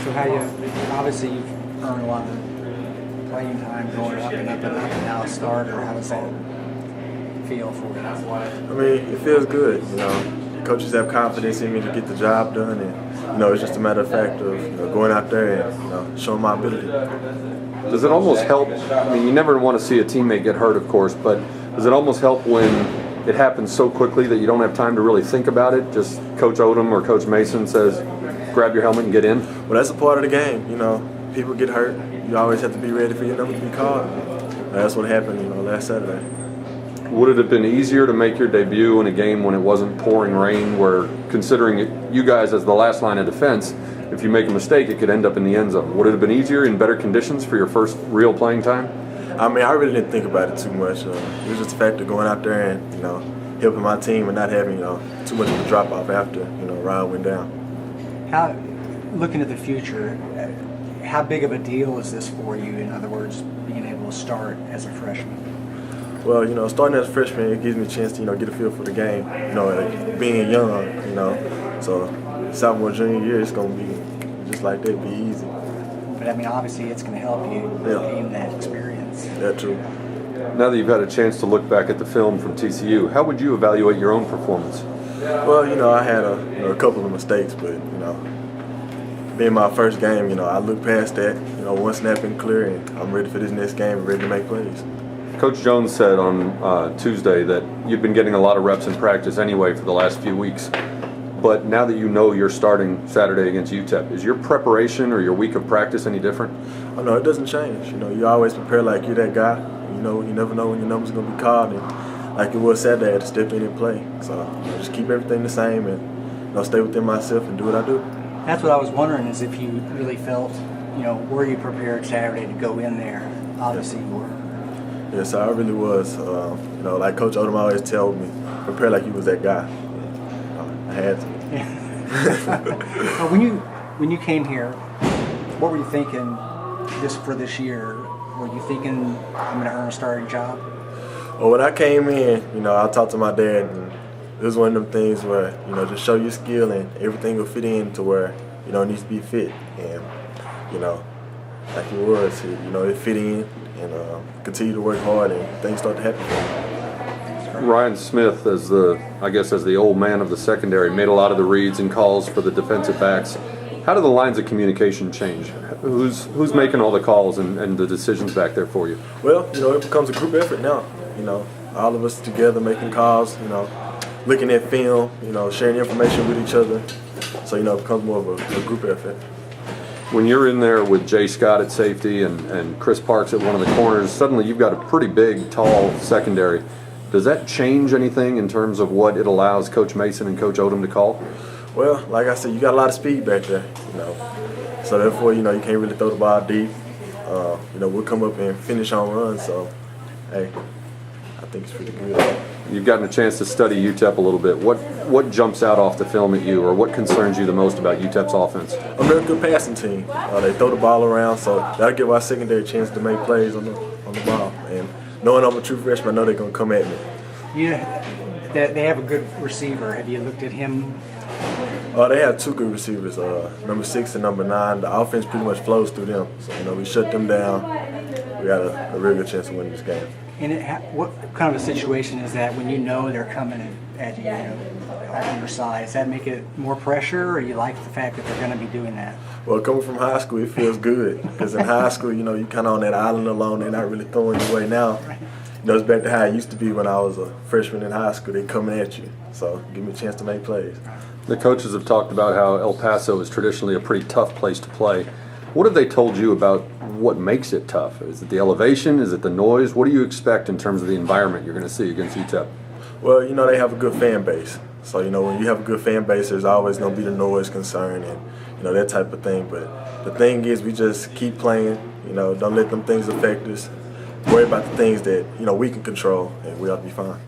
So how you, obviously you've earned a lot of playing time going up and up and up, and now a starter. How does that feel for you? I mean, it feels good. Coaches have confidence in me to get the job done, and it's just a matter of fact of going out there and showing my ability. Does it almost help? I mean, you never want to see a teammate get hurt, of course, but does it almost help when it happens so quickly that you don't have time to really think about it? Just Coach Odom or Coach Mason says, grab your helmet and get in? Well, that's a part of the game. People get hurt. You always have to be ready for your number to be called. That's what happened, last Saturday. Would it have been easier to make your debut in a game when it wasn't pouring rain, where, considering you guys as the last line of defense, if you make a mistake, it could end up in the end zone? Would it have been easier in better conditions for your first real playing time? I mean, I really didn't think about it too much. It was just the fact of going out there and, helping my team and not having, too much of a drop-off after, Ryan went down. How, looking at the future, how big of a deal is this for you? In other words, being able to start as a freshman? Well, starting as a freshman, it gives me a chance to, get a feel for the game. Being young, so sophomore, junior year, it's going to be just like that, be easy. But I mean, obviously, it's going to help you gain that experience. That's true. Now that you've had a chance to look back at the film from TCU, how would you evaluate your own performance? Well, I had a couple of mistakes, but, being my first game, I looked past that, one snap and clear, and I'm ready for this next game and ready to make plays. Coach Jones said on Tuesday that you'd been getting a lot of reps in practice anyway for the last few weeks. But now that you know you're starting Saturday against UTEP, is your preparation or your week of practice any different? Oh, no, it doesn't change. You always prepare like you're that guy. You never know when your number's going to be called. And like it was Saturday, I had to step in and play. So just keep everything the same and stay within myself and do what I do. That's what I was wondering, is if you really felt, were you prepared Saturday to go in there? Obviously you were. Yes, I really was. Like Coach Odom always told me, prepare like you was that guy. I had to. Yeah. When you came here, what were you thinking for this year? Were you thinking I'm going to earn a starting job? Well, when I came in, I talked to my dad, and it was one of them things where just show your skill and everything will fit in to where it needs to be fit, and like it was, it fit in. And continue to work hard, and things start to happen. Ryan Smith, as the old man of the secondary, made a lot of the reads and calls for the defensive backs. How do the lines of communication change? Who's making all the calls and the decisions back there for you? Well, it becomes a group effort now. All of us together making calls. Looking at film. Sharing information with each other. So it becomes more of a group effort. When you're in there with Jay Scott at safety and Chris Parks at one of the corners, suddenly you've got a pretty big, tall secondary. Does that change anything in terms of what it allows Coach Mason and Coach Odom to call? Well, like I said, you got a lot of speed back there, So therefore, you can't really throw the ball deep. We'll come up and finish on runs. So, hey, I think it's pretty good. You've gotten a chance to study UTEP a little bit. What jumps out off the film at you, or what concerns you the most about UTEP's offense? A very good passing team. They throw the ball around, so that'll give our secondary a chance to make plays on the ball. And knowing I'm a true freshman, I know they're going to come at me. They have a good receiver. Have you looked at him? They have two good receivers, number 6 and number 9. The offense pretty much flows through them. So, we shut them down. We got a real good chance of winning this game. And what kind of a situation is that when they're coming at you, on your side? Does that make it more pressure, or you like the fact that they're going to be doing that? Well, coming from high school, it feels good. Because in high school, you kind of on that island alone. They're not really throwing you away now. Right. It's back to how it used to be when I was a freshman in high school. They coming at you. So give me a chance to make plays. The coaches have talked about how El Paso is traditionally a pretty tough place to play. What have they told you about what makes it tough? Is it the elevation? Is it the noise? What do you expect in terms of the environment you're going to see against UTEP? Well, they have a good fan base. So, when you have a good fan base, there's always going to be the noise concern and, that type of thing. But the thing is, we just keep playing, don't let them things affect us. Worry about the things that, we can control, and we'll be fine.